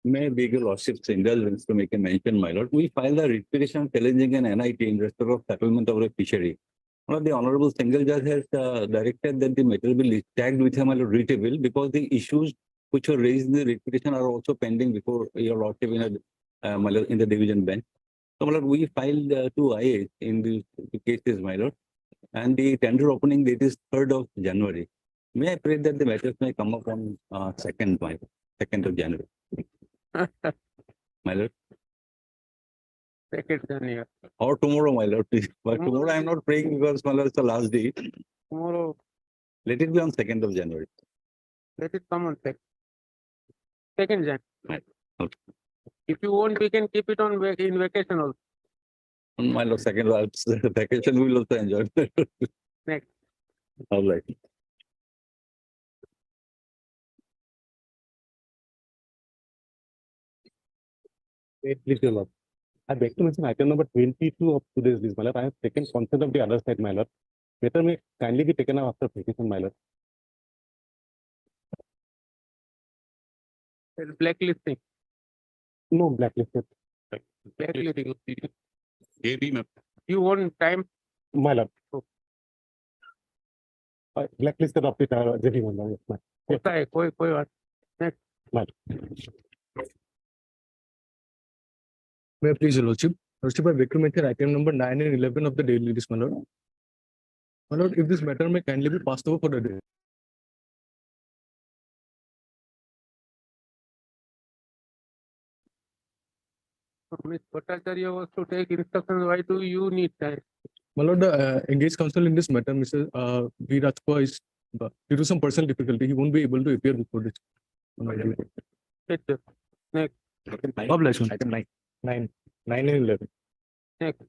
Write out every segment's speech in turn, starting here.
May I beg your lordship's indulgence to make a mention, my lord? We filed a writ petition challenging an NIT in respect of settlement of a fishery. One of the honorable single judge has directed that the matter be tagged with a my lord readable because the issues which were raised in the writ petition are also pending before your lordship in the division bench. So, my lord, we filed two IAs in these cases, my lord, and the tender opening date is 3rd of January. May I pray that the matters may come up on 2nd of January, my lord, Second January. or tomorrow, my lord, please. But tomorrow I am not praying because, my lord, it's the last day. Tomorrow, Let it be on 2nd of January. let it come on second Jan. Right. Okay. If you want, we can keep it on in vacation also. My lord, vacation we will also enjoy. Next. All right. Wait, please, your lord. I beg to mention item number 22 of today's list, my lord. I have taken consent of the other side, my lord. Matter may kindly be taken up after petition, my lord. Blacklisting. No blacklisted, Blacklisting. You want time? my lord. Blacklisted of the gentleman, my lord. होता है कोई बात. My lord. May I please, your lordship? Lordship, I beg to mention item number 9 and 11 of the daily list, my lord. My lord, if this matter may kindly be passed over for the day. Ms. Bhattacharya was to take instructions. Why do you need time? My lord, the engaged counsel in this matter, Mr. V. Rajpal, is due to some personal difficulty, he won't be able to appear before this. Next. Obligation. Item 9. 9 and 11. Next.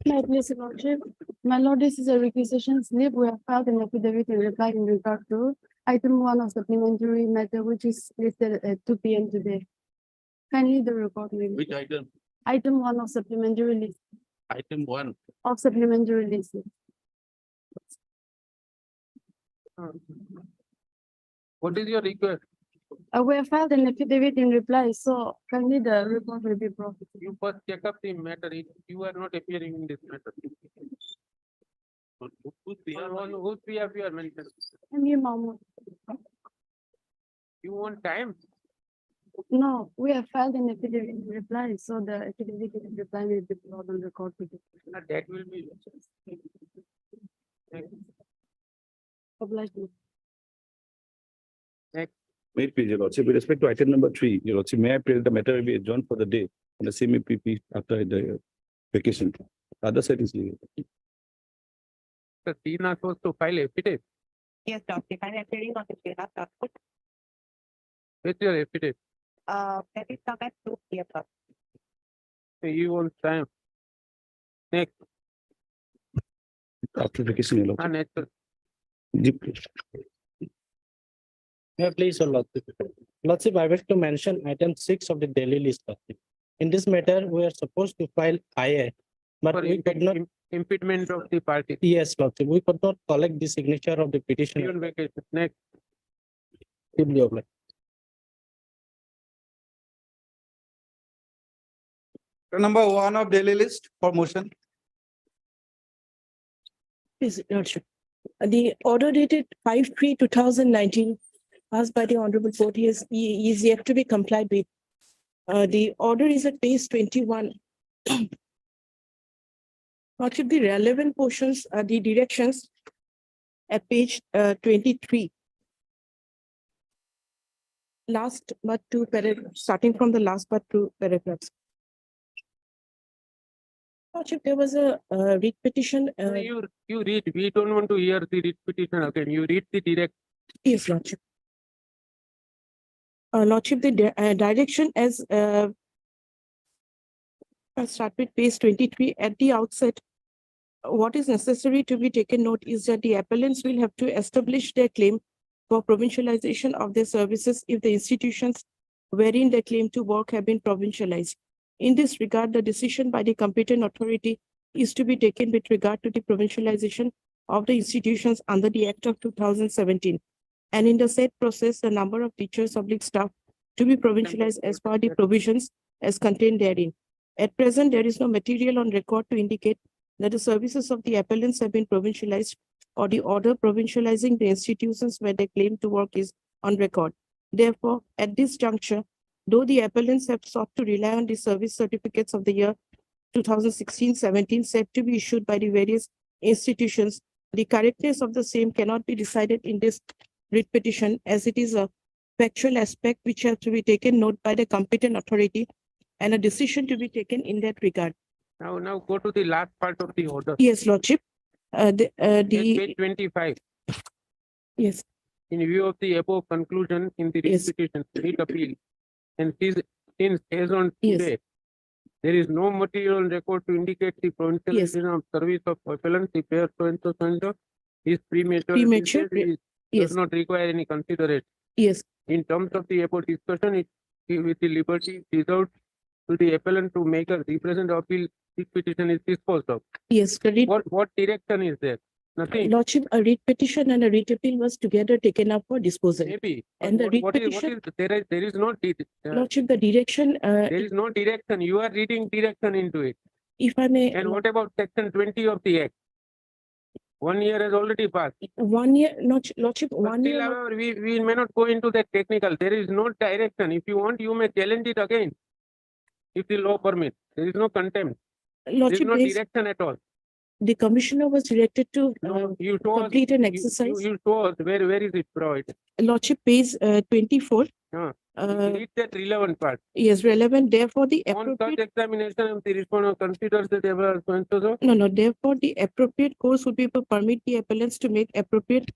My place, lordship. My lord, this is a requisition slip. We have filed an affidavit in reply in regard to item 1 of supplementary matter, which is listed at 2 p.m. today. Kindly the record, maybe. Which item? Item 1 of supplementary list. Item 1. Of supplementary list. What is your request? We have filed an affidavit in reply, so kindly the report will be brought. You first check up the matter. You are not appearing in this matter. Whose behalf you are mentioned? And you, Mahmoud. You want time? No, we have filed an affidavit in reply, so the affidavit in reply will be brought on record. That will be. Obliged. May it please, your lordship, with respect to item number 3, your lordship, may I pray that the matter will be adjourned for the day on the same PP after the vacation. The other side is legal. The Tina supposed to file affidavit. Yes, Doctor. If I'm appearing on the behalf of Where's your affidavit? that is come at 2 p.m. You want time. Next. After vacation, your lordship. Unnatural. Yeah, please, your lordship. Lordship, I wish to mention item 6 of the daily list. Lordship. In this matter, we are supposed to file IA, but For we could not. impediment of the party. Yes, Lordship, we could not collect the signature of the petitioner. On vacation. Next. Deeply obliged. Number 1 of daily list for motion. Please, Lordship. The order dated 5/3/2019 passed by the Honorable Court is yet to be complied with. The order is at page 21. Lordship, the relevant portions are the directions at page 23. Last but 2 paragraphs, starting from the last but 2 paragraphs. Lordship, there was a writ petition. You read. We don't want to hear the writ petition again. You read the direct. Yes, Lordship. Lordship, the direction as I'll start with page 23 at the outset. What is necessary to be taken note is that the appellants will have to establish their claim for provincialization of their services if the institutions wherein they claim to work have been provincialized. In this regard, the decision by the competent authority is to be taken with regard to the provincialization of the institutions under the Act of 2017. And in the said process, the number of teachers, public staff, to be provincialized as per the provisions as contained therein. At present, there is no material on record to indicate that the services of the appellants have been provincialized or the order provincializing the institutions where they claim to work is on record. Therefore, at this juncture, though the appellants have sought to rely on the service certificates of the year 2016-17 said to be issued by the various institutions, the correctness of the same cannot be decided in this writ petition as it is a factual aspect which has to be taken note by the competent authority and a decision to be taken in that regard. Now go to the last part of the order. Yes, Lordship. Page 25. Yes, In view of the above conclusion in the Yes. petition, writ appeal, and since as on Yes. today, there is no material on record to indicate the provincialization of service of appellant, the pair so and so is premature. Premature, It yes. does not require any consideration. yes, In terms of the above discussion, it with the liberty reserved to the appellant to make a represent appeal, this petition is disposed of. yes. The writ, What direction is there? Nothing. Lordship, a writ petition and a writ appeal was together taken up for disposal. Maybe. But And the writ what is petition- there is no Lordship, the direction, there is no direction. You are reading direction into it. if I may, And what about section 20 of the act? 1 year has already passed. 1 year, Lordship, But 1 still, year. however, we may not go into that technical. There is no direction. If you want, you may challenge it again. If the law permits, there is no contempt. There is Lordship, no based- direction at all. the commissioner was directed to No, you show us, complete an you exercise. show us where is it provided? Lordship, page 24. Huh. Uh, Read that relevant part. is relevant, therefore the On such appropriate, examination, if the respondent considers that they were so and so, no, therefore the appropriate course would be to permit the appellants to make appropriate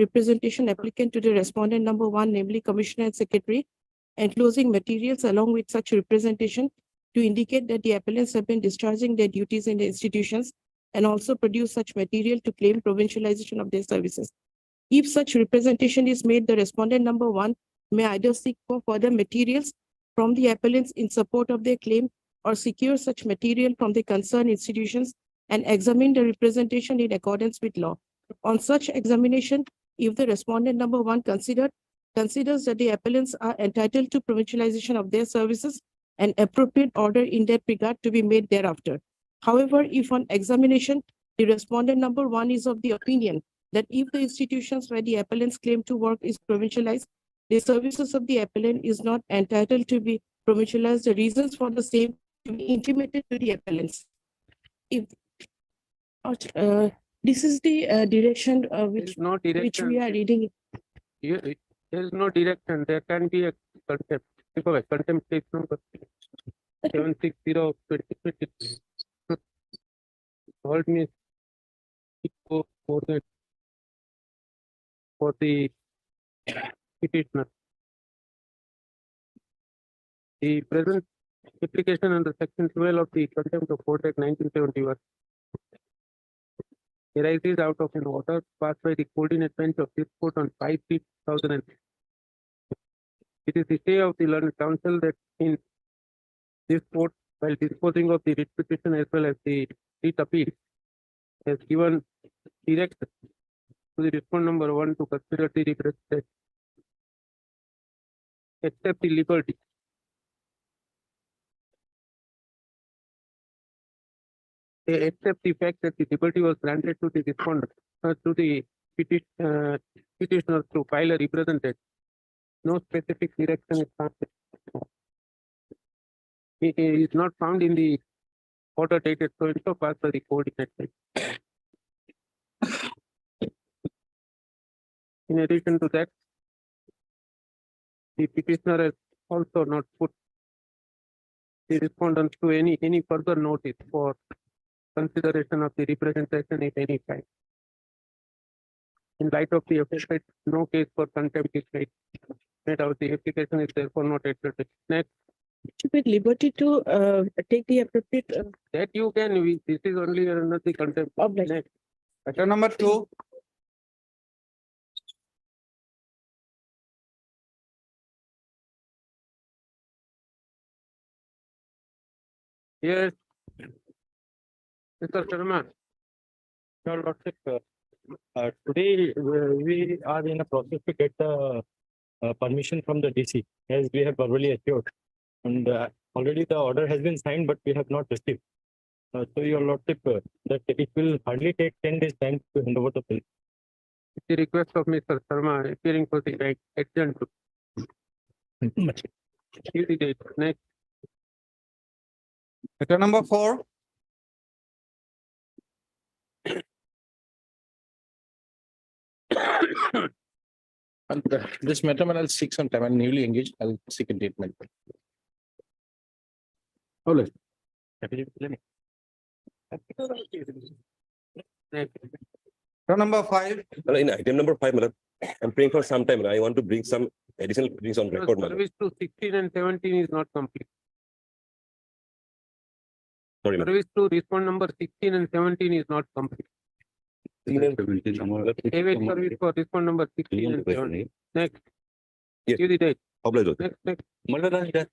representation applicant to the respondent number 1, namely Commissioner and Secretary, enclosing materials along with such representation to indicate that the appellants have been discharging their duties in the institutions and also produce such material to claim provincialization of their services. If such representation is made, the respondent number 1 may either seek for further materials from the appellants in support of their claim or secure such material from the concerned institutions and examine the representation in accordance with law. On such examination, if the respondent number 1 considers that the appellants are entitled to provincialization of their services, an appropriate order in that regard to be made thereafter. However, if on examination, the respondent number 1 is of the opinion that if the institutions where the appellants claim to work is provincialized, the services of the appellant is not entitled to be provincialized, the reasons for the same to be intimated to the appellants. If this is the direction there which is no which direction. we are reading. There is no direction. There can be a contempt. Contempt case number 760/2020. Hold me. For the petitioner. The present application under section 12 of the Contempt of Court Act 1971 arises out of an order passed by the coordinate bench of this court on 5/3/2006. It is the stay of the learned counsel that in this court, while disposing of the writ petition as well as the writ appeal, has given direction to the respondent number 1 to consider the representation, accept the liberty they accept the fact that the liberty was granted to the respondent, to the petitioner to file a representative. No specific direction is found. It is not found in the order dated so and so passed by the coordinate bench. In addition to that, the petitioner has also not put the respondent to any further notice for consideration of the representation at any time. In light of the aforesaid, no case for contempt is made out. The application is therefore not accepted. Next, With liberty to take the appropriate that you can, this is only another contempt. obligation. Next, Matter number 2. yes. Mr. Sharma. Your Lordship, today we are in a process to get the permission from the DC, as we have verbally assured. And already the order has been signed, but we have not received. So your lordship, that it will hardly take 10 days time to hand over the bill. The request of Mr. Sharma appearing for the action to give the date. Next, Matter number 4. And this matter, I'll seek some time. I'm newly engaged. I'll seek a date. Hold next. Matter number 5. In item number 5, madam, I'm praying for some time. I want to bring some additional things on record, madam. Service to 16 and 17 is not complete. Sorry, madam. Service to respond number 16 and 17 is not complete. Await service for respond number 16 and 17. Next. Yes. Give the date. Obliged. Next. Malala, just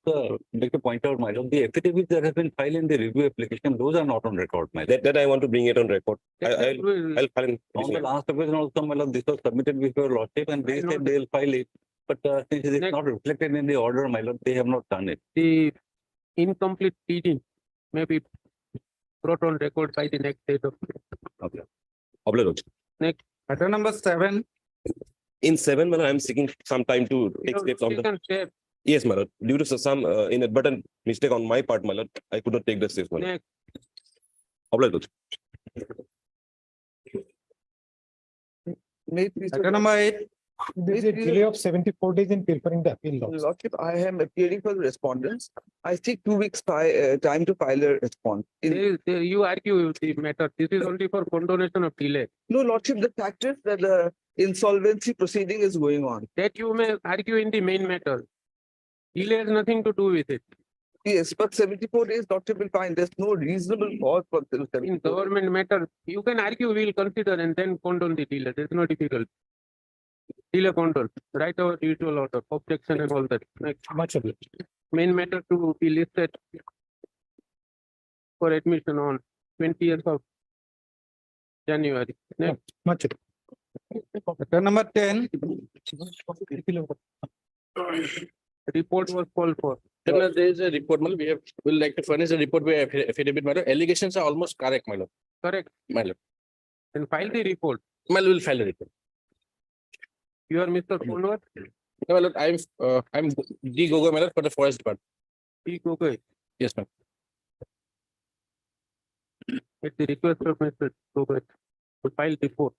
like to point out, my lord, the affidavits that have been filed in the review application, those are not on record, my lord. That I want to bring it on record. I'll file in. On the last occasion also, my lord, this was submitted before your lordship and they said they'll file it. But since it is Next. not reflected in the order, my lord, they have not done it. The incomplete pleading may be brought on record by the next date of. Obliged. Matter number 7. In 7, madam, I'm seeking some time to take steps on the. Yes, madam. Due to some inadvertent mistake on my part, madam, I could not take the steps, madam. Next. Obliged. Matter number 8. There is a delay of 74 days in preparing the appeal laws. Lordship, I am appealing for the respondents. I seek 2 weeks time to file a response. You argue the matter. This is only for condonation of delay. No, Lordship, the fact is that the insolvency proceeding is going on. That you may argue in the main matter. Delay has nothing to do with it. Yes, but 74 days, Lordship will find there's no reasonable cause for In 74 days. government matter, you can argue, we will consider and then condone the delay. There's no difficulty. Delay condone, right our usual order, objection and all that. Next. Much obliged. Main matter to be listed for admission on 20th of January. Next. Much obliged. Matter number 10. Report was called for. There is a report, we'll like to furnish a report by affidavit, my lord. Allegations are almost correct, my lord. Correct. My lord. And file the report. My lord will file a report. You are Mr. Konwar, No, my lord, I'm D. Gogoi, my lord, for the forest department. P. Gogoi, Yes, ma'am. at the request of Mr. Gogoi, to file report.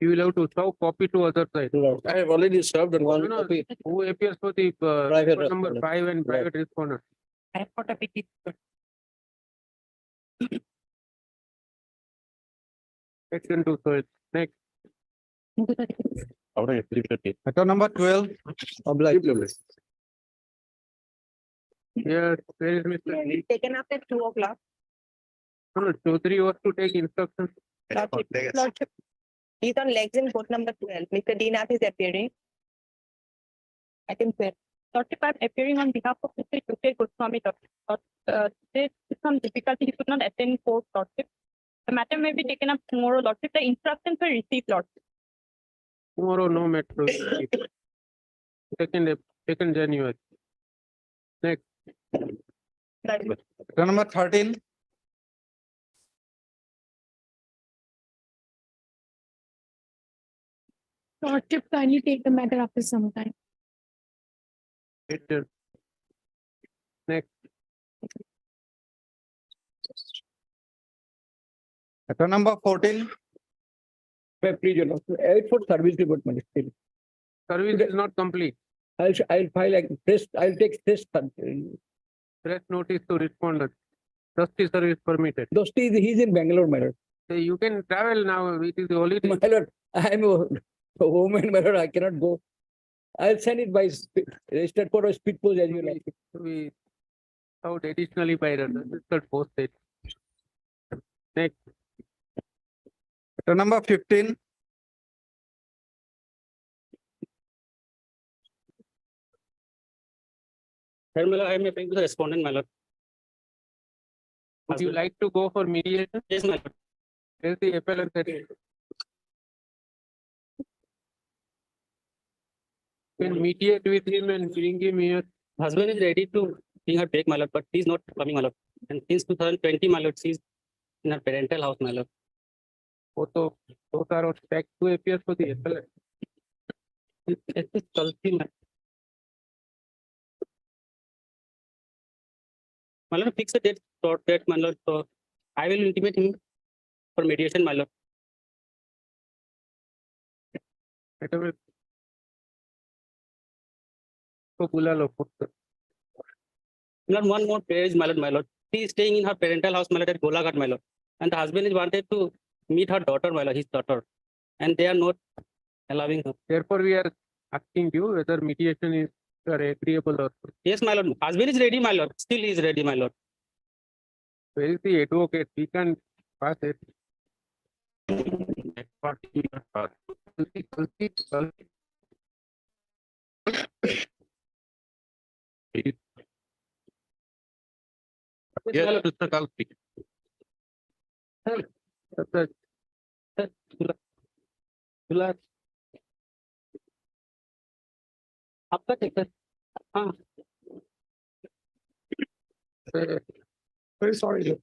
You will have to serve copy to other side. I have already served on one No, no, copy. who appears for the Private report number respondent. 5 and private respondent. I have got a petition. Section 2, so it's next. Matter number 12. Yes, where is Mr. Taken up at 2 o'clock. No, Chaudhary was to take instructions. Lordship, he's on legs in court number 12. Mr. Dinath is appearing. I can say. Lordship, I'm appearing on behalf of Mr. Yuke Goswami. There is some difficulty. He could not attend court, Lordship. The matter may be taken up tomorrow, Lordship. The instructions were received, Lordship. Tomorrow, no matter. Second January. Next. Lordship, Matter number 13. Lordship, kindly take the matter after some time. Next. Matter number 14. Please, your lordship, for service report, still. Service is not complete. I'll file a test, I'll take test. Press notice to respondent. Trustee service permitted. He's in Bangalore, my lord. So you can travel now. It is the only thing. My lord, I'm a woman, my lord, I cannot go. I'll send it by registered court or speed post as you like. We out additionally by registered postage. Next. Matter number 15. I'm appealing to the respondent, my lord. Would you like to go for mediation? Yes, my lord. Where's the appellant? can mediate with him and bring him here. Husband is ready to bring her back, my lord, but he's not coming, my lord. And since 2020, my lord, she's in her parental house, my lord. Photo, those are expect to appear for the appellate. It's just Tulsi, my lord, fix a date, short date, my lord. So I will intimate him for mediation, my lord. Whatever. So बुला लो पुत्र. My lord, one more page, my lord, my lord. She is staying in her parental house, my lord, at Golaghat, my lord. And the husband is wanted to meet her daughter, my lord, his daughter. And they are not allowing her. Therefore, we are asking you whether mediation is agreeable or not. Yes, my lord. Husband is ready, my lord. Still he is ready, my lord. Where is the advocate? We can pass it. Yes, Mr. Kalpi. आपका check है. हाँ. Very sorry.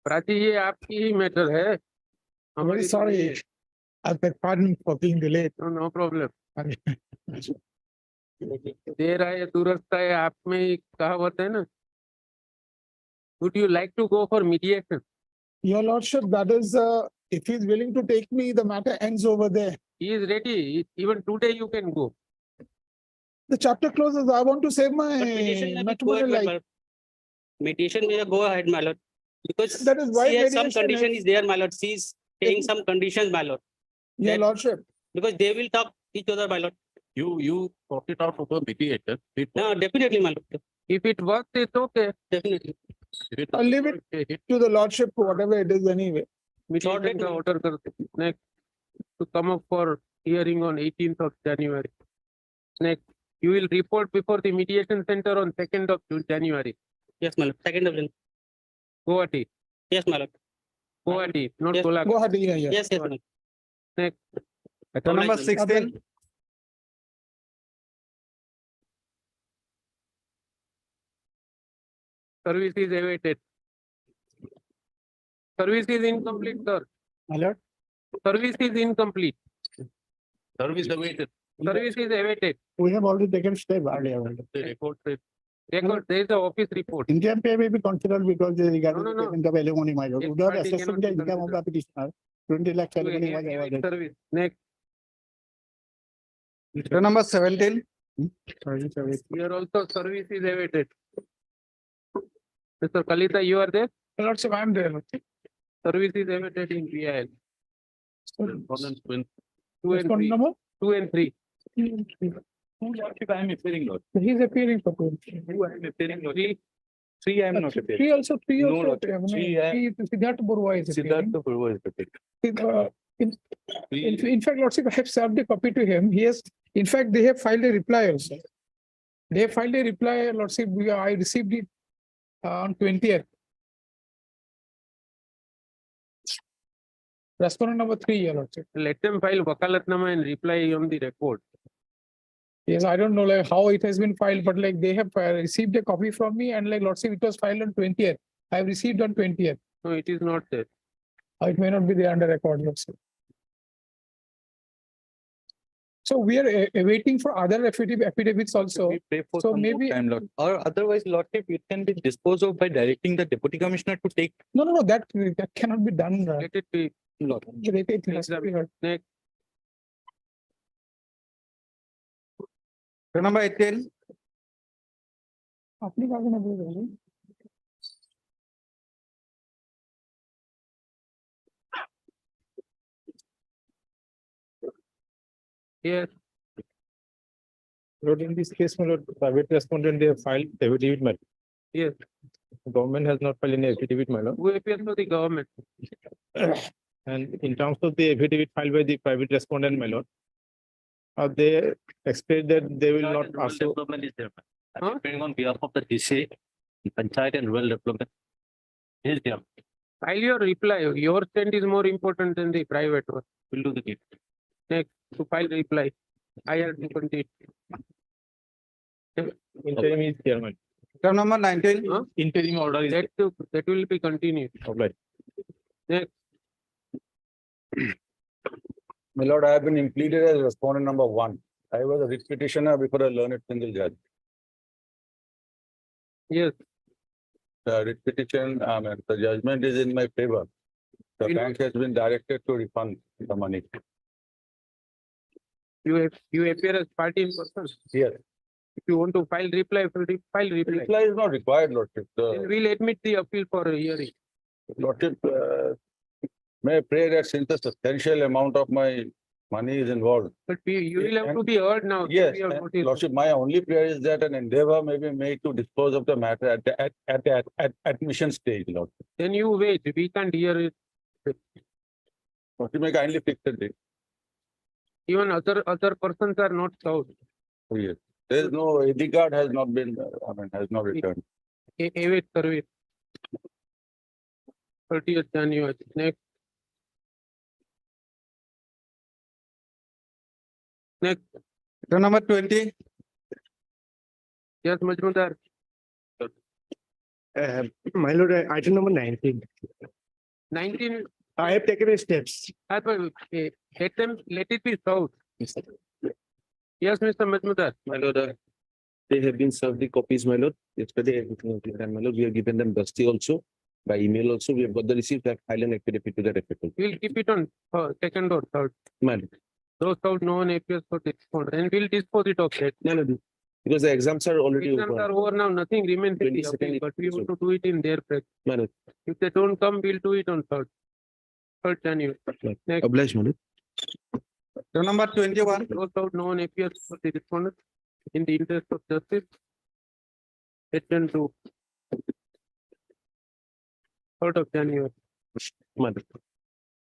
Prachi ये आपकी ही matter है. Very sorry. I beg pardon for being delayed. No problem. देर आए दुरुस्त आए आप में एक कहावत है ना. Would you like to go for mediation? Your Lordship, that is, if he's willing to take me, the matter ends over there. He is ready. Even today you can go. The chapter closes. I want to save my But mediation may go matrimonial ahead, my life. lord. Mediation may go ahead, my lord. Because That is why she has some mediation condition is- is there, my lord. She is saying some conditions, my lord. Your that- Lordship, Because they will talk each other, my lord. You sort it out for the mediator. No, definitely, my lord. If it works, it's okay. Definitely. I'll leave it to the Lordship, whatever it is anyway. Mediation का order करते. Next, to come up for hearing on 18th of January. Next, you will report before the mediation center on 2nd of January. Yes, my lord. Second of January. Guwahati. Yes, my lord. Guwahati, not Yes. Golaghat. Go ahead, yeah. Yes, yes, my lord. Next, Item number 16. service is awaited. Service is incomplete, sir. My lord. Service is incomplete. Service awaited. Service is awaited. We have already taken step earlier. Record, there is a office report. Income pay may be considered because they regarding No. the payment of alimony, my lord. Yes, Without party assessing cannot the be income of the considered. petitioner, 20 lakh alimony was awarded. Service. Next, Item number 17. here also service is awaited. Mr. Kalita, you are there? Lordship, I am there. Service is awaited in PIL. Two and Respondent three. number? 2 and 3. Who Lordship I am appearing, Lord? He's appearing for two. Who I am appearing, Lord? Three. I am not appearing. Three also. No, also. Lordship. Siddhartha Burwa is appearing. Siddhartha Purva is appearing. In fact, Lordship, I have served a copy to him. He has, in fact, they have filed a reply also. They have filed a reply, Lordship. I received it on 20th. Respondent number 3, your Lordship. Let them file wakalatnama and reply on the record. Yes, I don't know like how it has been filed, but like they have received a copy from me and like Lordship, it was filed on 20th. I have received on 20th. No, it is not there. It may not be there under record, Lordship. So we are awaiting for other affidavits also. We pray for So some more maybe- time, Lord. Or otherwise, Lordship, it can be disposed of by directing the deputy commissioner to take. No, that cannot be done. Let it be. Lord. It has to be heard. Next, Item number 18. अपनी कागज में बोल रहे हैं। here, Lord, in this case, my lord, private respondent, they have filed affidavit, my lord. yes, Government has not filed any affidavit, my lord. who appears for the government? And in terms of the affidavit filed by the private respondent, my lord, they expect that they will not pursue. Development is there. Huh? Depending on behalf of the DC, Panchayat and Rural Development. Is there. File your reply. Your stand is more important than the private one. We'll do the deed. Next, to file reply. I have to continue. Interim is chairman. Item number 19. Huh? Interim order is. That will be continued. Right. Next, My lord, I have been impleaded as respondent number 1. I was a writ petitioner before a learned single judge. yes, The writ petition, the judgment is in my favor. The In- bank has been directed to refund the money. you appear as party in person. Yes. If you want to file reply, file reply. Reply is not required, Lordship. Then we'll admit the appeal for a hearing. Lordship, may I pray that since a substantial amount of my money is involved. But you will have And- to be heard now. Yes, We have and noticed. Lordship, my only prayer is that an endeavor may be made to dispose of the matter at the admission stage, Lordship. Then you wait. We can't hear it. Lordship, may kindly fix the date. Even other persons are not served. Oh, yes. There is no ID card has not been, has not returned. Await service. 30th January. Next. Next. Item number 20. Yes, Majmudar. My lord, item number 19. 19. I have taken steps. Let it be served. Yes, Mr. Majmudar. My lord, they have been served the copies, my lord. Yesterday, everything was clear, and my lord, we have given them dusty also. By email also, we have got the receipt, that file an affidavit to that effect. We'll keep it on second or third. My lord. Those out, no one appears for this one, and we'll dispose it of that. No, no, because the exams are already Exams are over. over now, nothing remains in the 22nd appeal, but we is want to do it in their practice. My lord. If they don't come, we'll do it on third. Third January. Next, Obliged, my lord. Item number 21. those out, no one appears for the respondent in the interest of justice. Return to 3rd of January. My lord.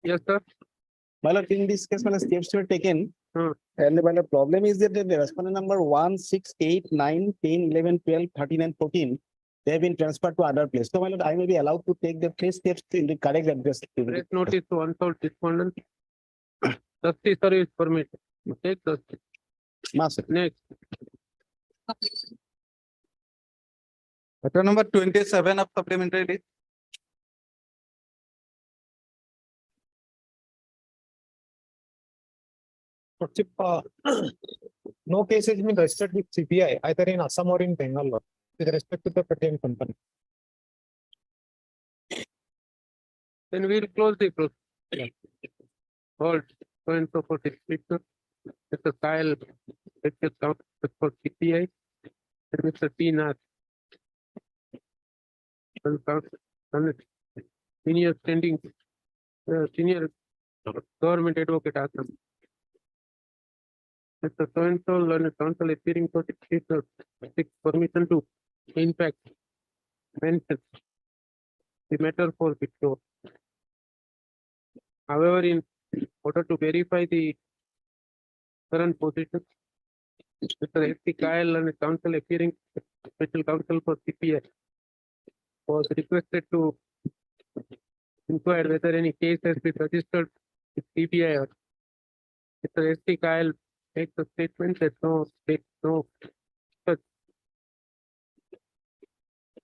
Yes, sir. My lord, in this case, when steps were taken, Hmm. and the problem is that the respondent number 1, 6, 8, 9, 10, 11, 12, 13, and 14, they have been transferred to other place. So, my lord, I may be allowed to take the first steps in the correct address. Press notice to unsolved respondent. Justice service permit. Take justice. Master. Next, Item number 27 of supplementary list. No case has been registered with CPI either in Assam or in Bengal with respect to the pertaining company. then we'll close the process. Hold, so and so for description. Mr. Kyle, let's count for CPI. And Mr. T. Nath. Will count on it. Senior standing, senior government advocate Assam. Mr. So and so learned counsel appearing for the seeks permission to, in fact, mention the matter for withdraw. However, in order to verify the current position, Mr. S. T. Kyle and counsel appearing special counsel for CPI was requested to inquire whether any case has been registered with CPI or Mr. S. T. Kyle makes a statement that no such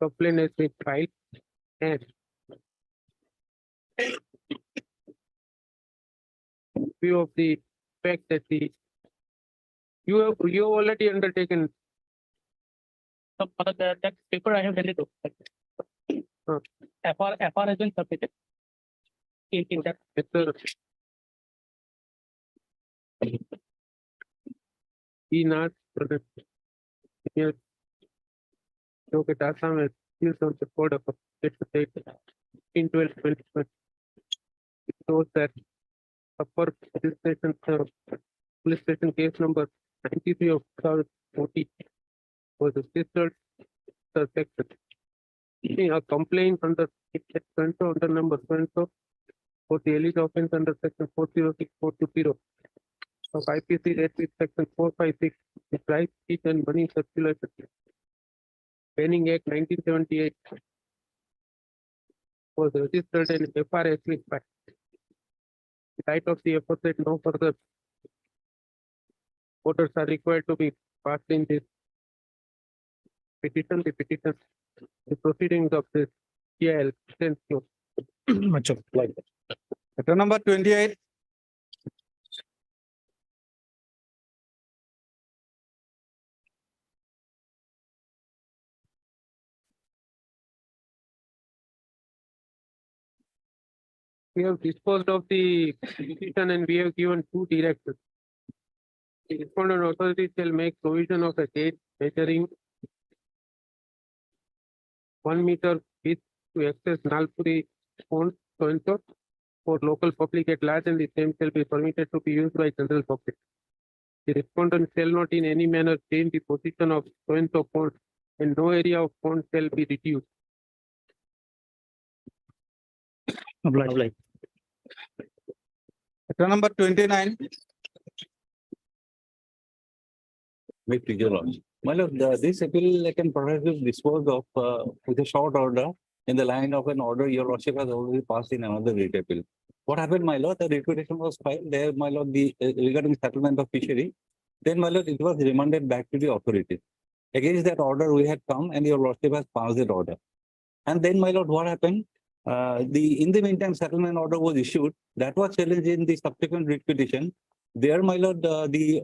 complaint has been filed and view of the fact that you have already undertaken. That paper I have read it. FR has been submitted. In that. Mr. E. Nath, here, look at Assam as used on the code of in 12/2020. It shows that upper police station case number 93 of 2014 was registered the section. A complaint under under number so for the alleged offense under section 406-420 of IPC that with section 456, the price, speech and money circulation. Penning Act 1978 was registered and FR with fact. The right of the aforesaid no further voters are required to be passed in this petition, the proceedings of this PIL stands closed. Much obliged. Matter number 28. We have disposed of the petition and we have given two directives. The respondent authority shall make provision of a gate measuring 1 meter width to access Nalpuri pond so and so for local public at large, and the same shall be permitted to be used by general public. The respondent shall not in any manner change the position of so and so pond, and no area of pond shall be reduced. Matter number 29. With your lordship. My lord, this appeal can perhaps be disposed of with a short order in the line of an order your lordship has already passed in another writ appeal. What happened, my lord? The reputation was filed there, my lord, regarding settlement of fishery. Then, my lord, it was remanded back to the authorities. Against that order, we had come and your lordship has passed that order. And then, my lord, what happened? In the meantime, settlement order was issued. That was challenged in the subsequent writ petition. There, my lord, the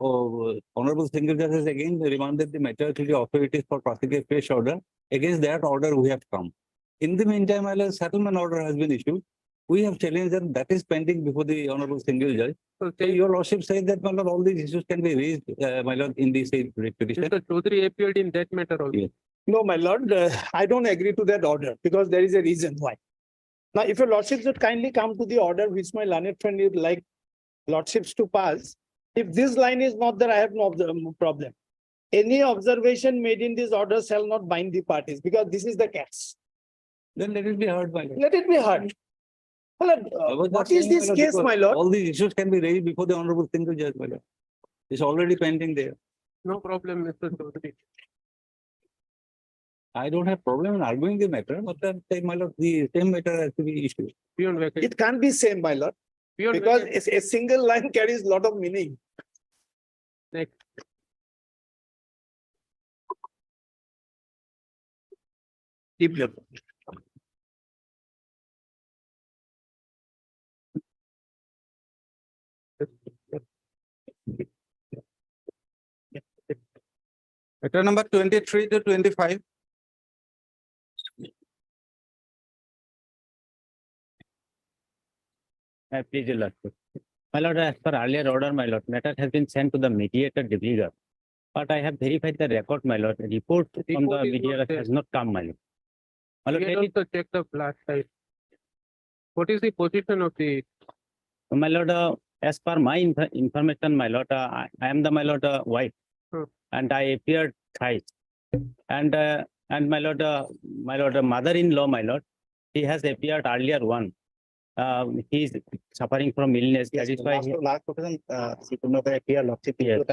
honorable single judge has again remanded the matter to the authorities for passing a fresh order. Against that order, we have come. In the meantime, my lord, settlement order has been issued. We have challenged that is pending before the honorable single judge. So your lordship says that, my lord, all these issues can be raised, my lord, in the same writ petition. Mr. Chaudhary appealed in that matter also. Yes. No, my lord, I don't agree to that order because there is a reason why. Now, if your lordship should kindly come to the order which my learned friend would like lordships to pass, if this line is not there, I have no problem. Any observation made in this order shall not bind the parties because this is the case. Then let it be heard, my lord. Let it be heard. My lord, what is this case, my lord? All these issues can be raised before the honorable single judge, my lord. It's already pending there. No problem, Mr. Chaudhary. I don't have problem in arguing the matter, but then, my lord, the same matter has to be issued. Beyond vacancy. It can't be same, my lord, Beyond because vacancy. a single line carries a lot of meaning. Next. Deep level. Matter number 23 to 25. Please, your lordship. My lord, as per earlier order, my lord, matter has been sent to the mediator divulger. But I have verified the record, my lord. The report from the Report is not mediator there. has not come, my lord. My lord, We had also checked the last time. What is the position of the, my lord, as per my information, my lord, I am the, my lord, wife. And I appeared thrice. And my lord, mother-in-law, my lord, she has appeared earlier one. He is suffering from illness. Yes, that is why he, last person, she could not appear, lordship. Yes.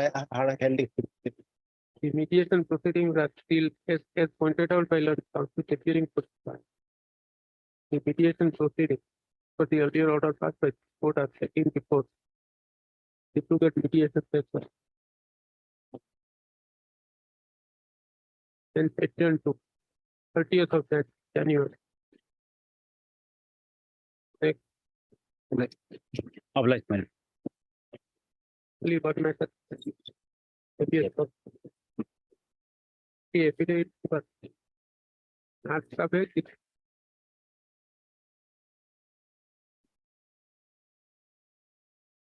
the mediation proceedings are still, as pointed out by Lord Counsel appearing for trial. The mediation proceedings for the earlier order passed by court are checking before. The two get mediation paper. Then adjourned to 30th of that January. obliged, my lord. Only what matter. Yes. The affidavit, but not subject,